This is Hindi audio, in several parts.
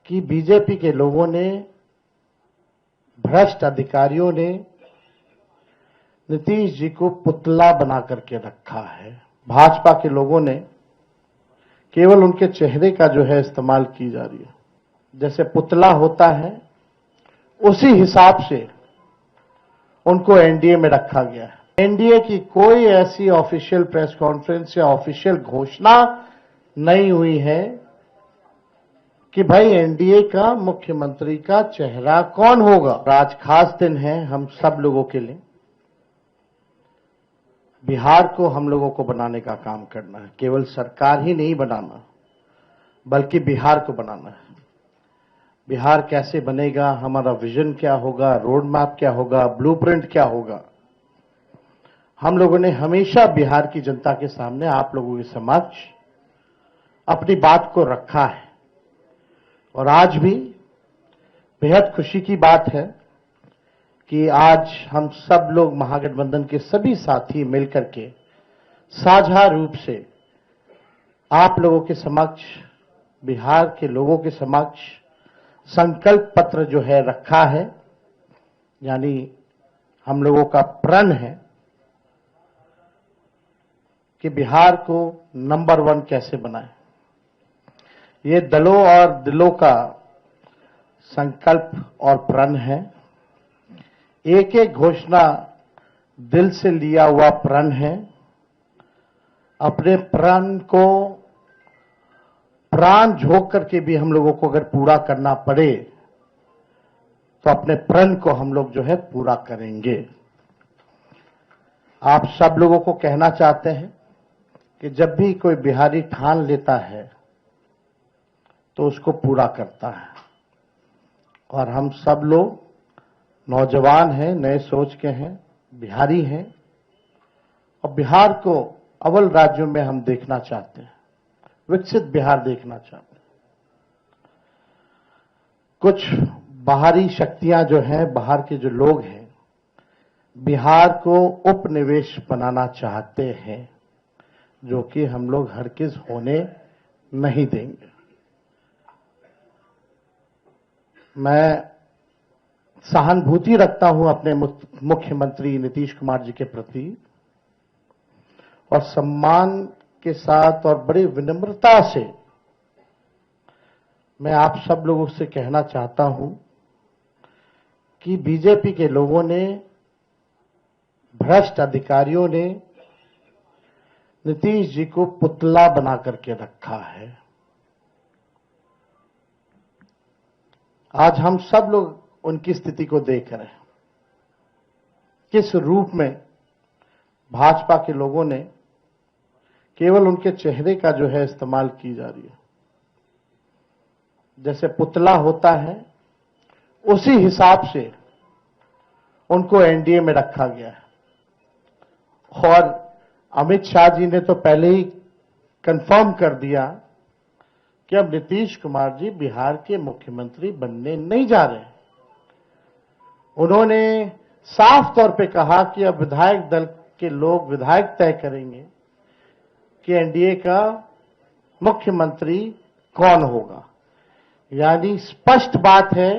कि बीजेपी के लोगों ने, भ्रष्ट अधिकारियों ने नीतीश जी को पुतला बना करके रखा है। भाजपा के लोगों ने केवल उनके चेहरे का जो है इस्तेमाल की जा रही है। जैसे पुतला होता है उसी हिसाब से उनको एनडीए में रखा गया है। एनडीए की कोई ऐसी ऑफिशियल प्रेस कॉन्फ्रेंस या ऑफिशियल घोषणा नहीं हुई है कि भाई एनडीए का मुख्यमंत्री का चेहरा कौन होगा। आज खास दिन है हम सब लोगों के लिए। बिहार को हम लोगों को बनाने का काम करना है। केवल सरकार ही नहीं बनाना, बल्कि बिहार को बनाना है। बिहार कैसे बनेगा, हमारा विजन क्या होगा, रोड मैप क्या होगा, ब्लूप्रिंट क्या होगा, हम लोगों ने हमेशा बिहार की जनता के सामने, आप लोगों के समक्ष अपनी बात को रखा है। और आज भी बेहद खुशी की बात है कि आज हम सब लोग महागठबंधन के सभी साथी मिलकर के साझा रूप से आप लोगों के समक्ष, बिहार के लोगों के समक्ष संकल्प पत्र जो है रखा है। यानी हम लोगों का प्रण है कि बिहार को नंबर 1 कैसे बनाए। ये दलों और दिलों का संकल्प और प्रण है। एक एक घोषणा दिल से लिया हुआ प्रण है। अपने प्रण को प्राण झोंक करके भी हम लोगों को अगर पूरा करना पड़े तो अपने प्रण को हम लोग जो है पूरा करेंगे। आप सब लोगों को कहना चाहते हैं कि जब भी कोई बिहारी ठान लेता है तो उसको पूरा करता है। और हम सब लोग नौजवान हैं, नए सोच के हैं, बिहारी हैं और बिहार को अव्वल राज्यों में हम देखना चाहते हैं, विकसित बिहार देखना चाहते हैं। कुछ बाहरी शक्तियां जो हैं, बाहर के जो लोग हैं, बिहार को उपनिवेश बनाना चाहते हैं, जो कि हम लोग हरगिज होने नहीं देंगे। मैं सहानुभूति रखता हूं अपने मुख्यमंत्री नीतीश कुमार जी के प्रति और सम्मान के साथ और बड़ी विनम्रता से मैं आप सब लोगों से कहना चाहता हूं कि बीजेपी के लोगों ने, भ्रष्ट अधिकारियों ने नीतीश जी को पुतला बना करके रखा है। आज हम सब लोग उनकी स्थिति को देख रहे हैं। किस रूप में भाजपा के लोगों ने केवल उनके चेहरे का जो है इस्तेमाल की जा रही है। जैसे पुतला होता है उसी हिसाब से उनको एनडीए में रखा गया है। और अमित शाह जी ने तो पहले ही कंफर्म कर दिया कि अब नीतीश कुमार जी बिहार के मुख्यमंत्री बनने नहीं जा रहे। उन्होंने साफ तौर पे कहा कि अब विधायक दल के लोग विधायक तय करेंगे कि एनडीए का मुख्यमंत्री कौन होगा। यानी स्पष्ट बात है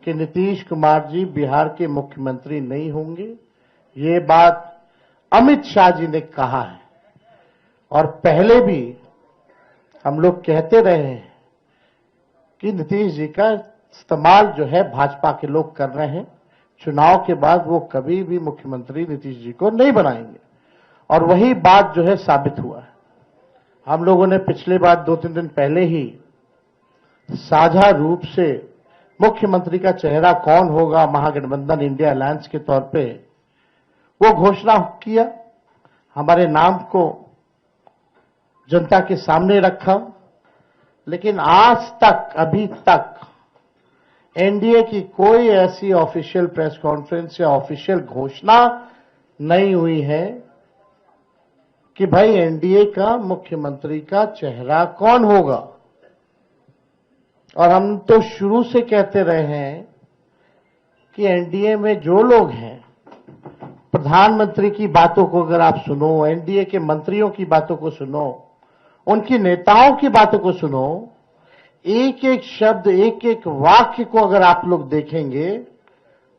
कि नीतीश कुमार जी बिहार के मुख्यमंत्री नहीं होंगे। ये बात अमित शाह जी ने कहा है और पहले भी हम लोग कहते रहे हैं कि नीतीश जी का इस्तेमाल जो है भाजपा के लोग कर रहे हैं। चुनाव के बाद वो कभी भी मुख्यमंत्री नीतीश जी को नहीं बनाएंगे और वही बात जो है साबित हुआ है। हम लोगों ने पिछले बार 2-3 दिन पहले ही साझा रूप से मुख्यमंत्री का चेहरा कौन होगा महागठबंधन इंडिया अलायंस के तौर पे वो घोषणा किया। हमारे नाम को जनता के सामने रखा। लेकिन आज तक, अभी तक एनडीए की कोई ऐसी ऑफिशियल प्रेस कॉन्फ्रेंस या ऑफिशियल घोषणा नहीं हुई है कि भाई एनडीए का मुख्यमंत्री का चेहरा कौन होगा। और हम तो शुरू से कहते रहे हैं कि एनडीए में जो लोग हैं, प्रधानमंत्री की बातों को अगर आप सुनो, एनडीए के मंत्रियों की बातों को सुनो, उनकी नेताओं की बातों को सुनो, एक एक शब्द, एक एक वाक्य को अगर आप लोग देखेंगे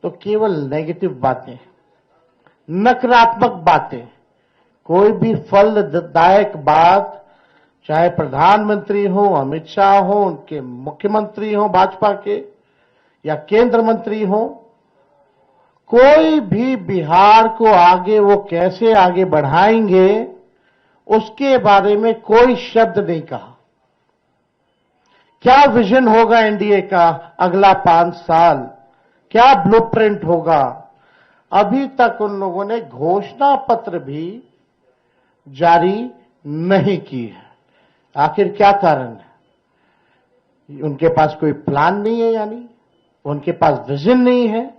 तो केवल नेगेटिव बातें, नकारात्मक बातें, कोई भी फलदायक बात, चाहे प्रधानमंत्री हो, अमित शाह हो, उनके मुख्यमंत्री हो भाजपा के, या केंद्र मंत्री हो, कोई भी बिहार को आगे वो कैसे आगे बढ़ाएंगे उसके बारे में कोई शब्द नहीं कहा। क्या विजन होगा एनडीए का अगला 5 साल, क्या ब्लूप्रिंट होगा, अभी तक उन लोगों ने घोषणा पत्र भी जारी नहीं की है। आखिर क्या कारण है? उनके पास कोई प्लान नहीं है, यानी उनके पास विजन नहीं है,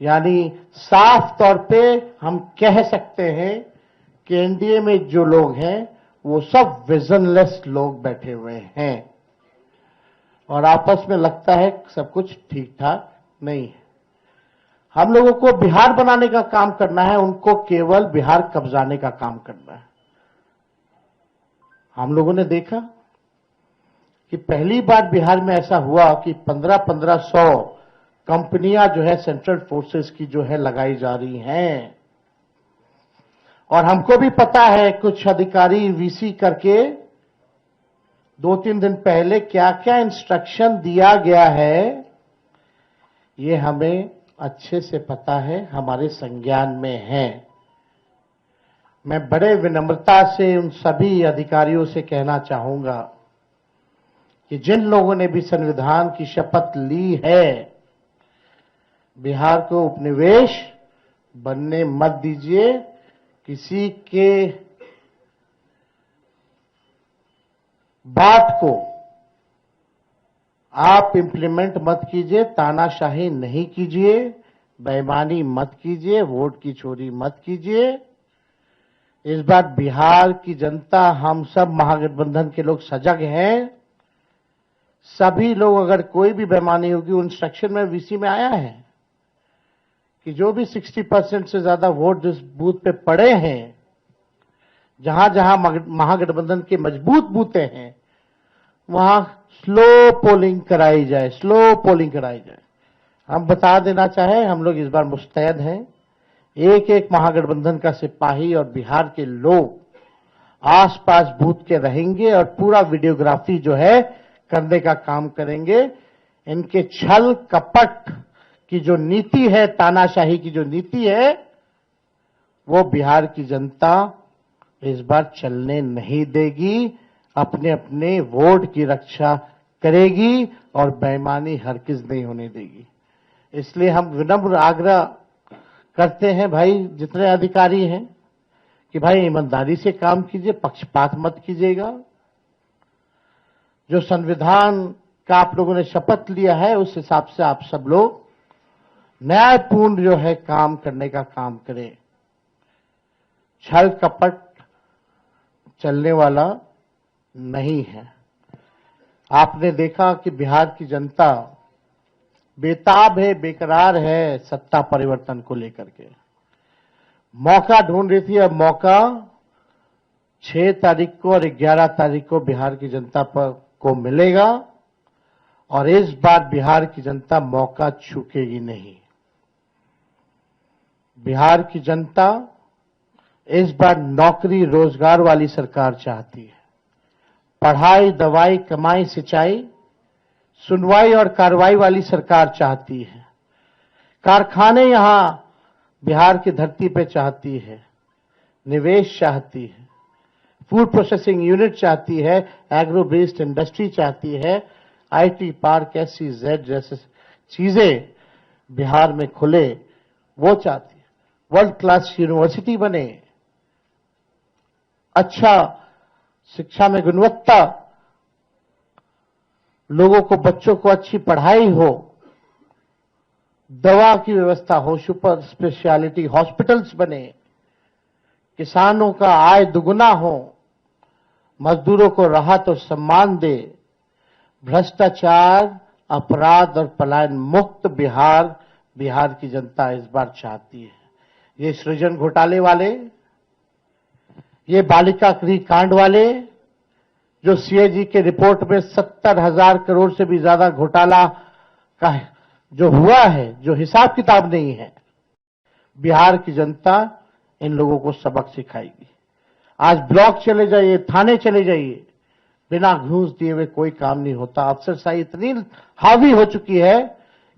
यानी साफ तौर पे हम कह सकते हैं कि एनडीए में जो लोग हैं वो सब विजनलेस लोग बैठे हुए हैं और आपस में लगता है सब कुछ ठीक ठाक नहीं है। हम लोगों को बिहार बनाने का काम करना है, उनको केवल बिहार कब्जाने का काम करना है। हम लोगों ने देखा कि पहली बार बिहार में ऐसा हुआ कि 1500 कंपनियां जो है सेंट्रल फोर्सेस की जो है लगाई जा रही हैं, और हमको भी पता है कुछ अधिकारी वीसी करके 2-3 दिन पहले क्या क्या इंस्ट्रक्शन दिया गया है, ये हमें अच्छे से पता है, हमारे संज्ञान में है। मैं बड़े विनम्रता से उन सभी अधिकारियों से कहना चाहूंगा कि जिन लोगों ने भी संविधान की शपथ ली है, बिहार को उपनिवेश बनने मत दीजिए, किसी के बात को आप इंप्लीमेंट मत कीजिए, तानाशाही नहीं कीजिए, बेईमानी मत कीजिए, वोट की चोरी मत कीजिए। इस बार बिहार की जनता, हम सब महागठबंधन के लोग सजग हैं। सभी लोग, अगर कोई भी बेईमानी होगी, उन इंस्ट्रक्शन में वीसी में आया है कि जो भी 60% से ज्यादा वोट जिस बूथ पे पड़े हैं, जहां जहां महागठबंधन के मजबूत बूथे हैं, वहां स्लो पोलिंग कराई जाए, स्लो पोलिंग कराई जाए। हम बता देना चाहें, हम लोग इस बार मुस्तैद हैं। एक एक महागठबंधन का सिपाही और बिहार के लोग आसपास बूथ के रहेंगे और पूरा वीडियोग्राफी जो है करने का काम करेंगे। इनके छल कपट की जो नीति है, तानाशाही की जो नीति है, वो बिहार की जनता इस बार चलने नहीं देगी, अपने अपने वोट की रक्षा करेगी और बेईमानी हरगिज नहीं होने देगी। इसलिए हम विनम्र आग्रह करते हैं भाई, जितने अधिकारी हैं, कि भाई ईमानदारी से काम कीजिए, पक्षपात मत कीजिएगा। जो संविधान का आप लोगों ने शपथ लिया है, उस हिसाब से आप सब लोग न्यायपूर्ण जो है काम करने का काम करें। छल कपट चलने वाला नहीं है। आपने देखा कि बिहार की जनता बेताब है, बेकरार है सत्ता परिवर्तन को लेकर के, मौका ढूंढ रही थी। अब मौका 6 तारीख को और 11 तारीख को बिहार की जनता को मिलेगा और इस बार बिहार की जनता मौका चूकेगी नहीं। बिहार की जनता इस बार नौकरी रोजगार वाली सरकार चाहती है। पढ़ाई, दवाई, कमाई, सिंचाई, सुनवाई और कार्रवाई वाली सरकार चाहती है। कारखाने यहां बिहार की धरती पे चाहती है, निवेश चाहती है, फूड प्रोसेसिंग यूनिट चाहती है, एग्रो बेस्ड इंडस्ट्री चाहती है, आईटी पार्क, SEZ जैसे चीजें बिहार में खुले, वो चाहती है। वर्ल्ड क्लास यूनिवर्सिटी बने, अच्छा शिक्षा में गुणवत्ता, लोगों को, बच्चों को अच्छी पढ़ाई हो, दवा की व्यवस्था हो, सुपर स्पेशलिटी हॉस्पिटल्स बने, किसानों का आय दुगुना हो, मजदूरों को राहत और सम्मान दे, भ्रष्टाचार, अपराध और पलायन मुक्त बिहार की जनता इस बार चाहती है। ये सृजन घोटाले वाले, ये बालिका गृह कांड वाले, जो सीएजी के रिपोर्ट में 70,000 करोड़ से भी ज्यादा घोटाला का जो हुआ है, जो हिसाब किताब नहीं है, बिहार की जनता इन लोगों को सबक सिखाएगी। आज ब्लॉक चले जाइए, थाने चले जाइए, बिना घूस दिए हुए कोई काम नहीं होता। अफसरशाही इतनी हावी हो चुकी है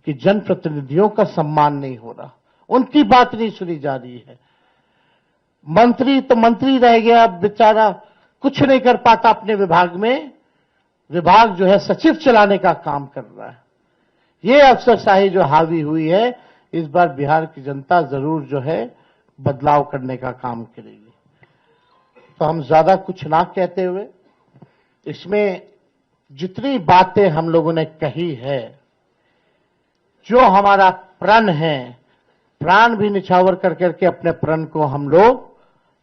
कि जनप्रतिनिधियों का सम्मान नहीं हो रहा, उनकी बात नहीं सुनी जा रही है। मंत्री तो मंत्री रह गया, बेचारा कुछ नहीं कर पाता अपने विभाग में, विभाग जो है सचिव चलाने का काम कर रहा है। ये अफसरशाही जो हावी हुई है, इस बार बिहार की जनता जरूर जो है बदलाव करने का काम करेगी। तो हम ज्यादा कुछ ना कहते हुए, इसमें जितनी बातें हम लोगों ने कही है, जो हमारा प्रण है, प्राण भी निछावर कर करके अपने प्रण को हम लोग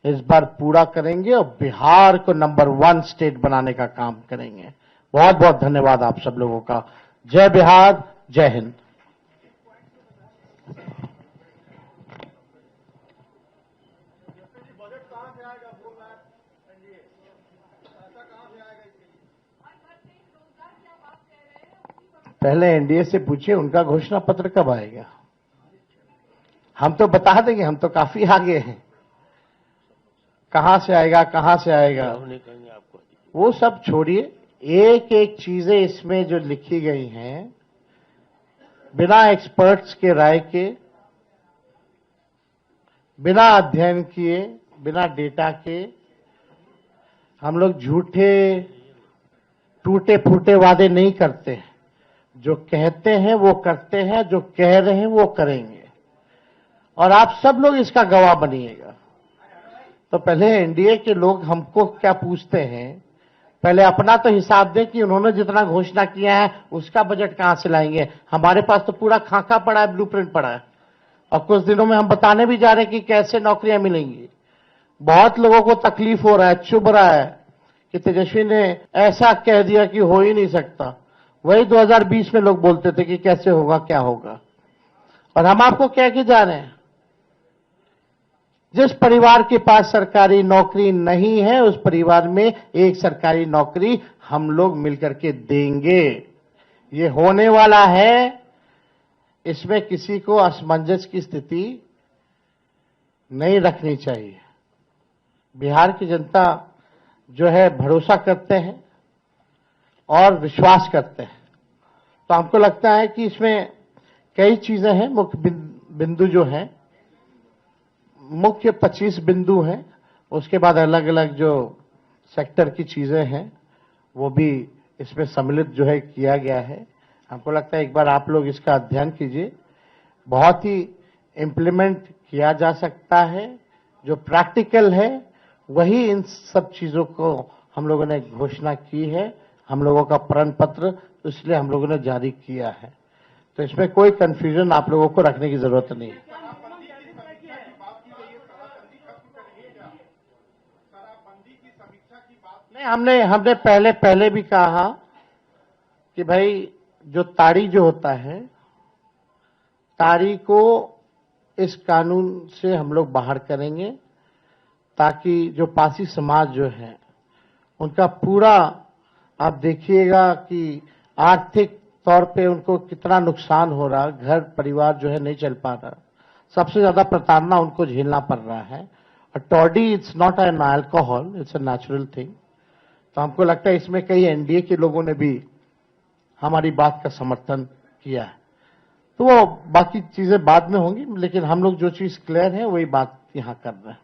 इस बार पूरा करेंगे और बिहार को नंबर 1 स्टेट बनाने का काम करेंगे। बहुत बहुत धन्यवाद आप सब लोगों का। जय बिहार, जय हिंद। पहले एनडीए से पूछिए उनका घोषणा पत्र कब आएगा। हम तो बता देंगे, हम तो काफी आगे हैं। कहां से आएगा, कहां से आएगा, वो सब छोड़िए। एक एक चीजें इसमें जो लिखी गई हैं, बिना एक्सपर्ट्स के राय के, बिना अध्ययन किए, बिना डेटा के, हम लोग झूठे टूटे फूटे वादे नहीं करते हैं। जो कहते हैं वो करते हैं, जो कह रहे हैं वो करेंगे, और आप सब लोग इसका गवाह बनिएगा। तो पहले एनडीए के लोग हमको क्या पूछते हैं, पहले अपना तो हिसाब दें कि उन्होंने जितना घोषणा किया है उसका बजट कहां से लाएंगे। हमारे पास तो पूरा खाका पड़ा है, ब्लूप्रिंट पड़ा है, और कुछ दिनों में हम बताने भी जा रहे हैं कि कैसे नौकरियां मिलेंगी। बहुत लोगों को तकलीफ हो रहा है, चुभ रहा है कि तेजस्वी ने ऐसा कह दिया कि हो ही नहीं सकता। वही 2020 में लोग बोलते थे कि कैसे होगा, क्या होगा, और हम आपको कह के जा रहे हैं, जिस परिवार के पास सरकारी नौकरी नहीं है, उस परिवार में एक सरकारी नौकरी हम लोग मिलकर के देंगे। ये होने वाला है, इसमें किसी को असमंजस की स्थिति नहीं रखनी चाहिए। बिहार की जनता जो है भरोसा करते हैं और विश्वास करते हैं। तो हमको लगता है कि इसमें कई चीजें हैं, मुख्य बिंदु जो हैं, मुख्य 25 बिंदु हैं, उसके बाद अलग अलग जो सेक्टर की चीजें हैं वो भी इसमें सम्मिलित जो है किया गया है। हमको लगता है एक बार आप लोग इसका अध्ययन कीजिए, बहुत ही इम्प्लीमेंट किया जा सकता है। जो प्रैक्टिकल है वही इन सब चीजों को हम लोगों ने घोषणा की है, हम लोगों का प्रण पत्र, तो इसलिए हम लोगों ने जारी किया है। तो इसमें कोई कंफ्यूजन आप लोगों को रखने की जरूरत नहीं है। नहीं, हमने पहले भी कहा कि भाई जो ताड़ी जो होता है, ताड़ी को इस कानून से हम लोग बाहर करेंगे, ताकि जो पासी समाज जो है उनका पूरा, आप देखिएगा कि आर्थिक तौर पे उनको कितना नुकसान हो रहा, घर परिवार जो है नहीं चल पा रहा, सबसे ज्यादा प्रताड़ना उनको झेलना पड़ रहा है। Toddy it's not an alcohol, it's a natural thing. तो हमको लगता है इसमें कई एनडीए के लोगों ने भी हमारी बात का समर्थन किया है। तो वो बाकी चीजें बाद में होंगी, लेकिन हम लोग जो चीज क्लियर है वही बात यहां कर रहे हैं।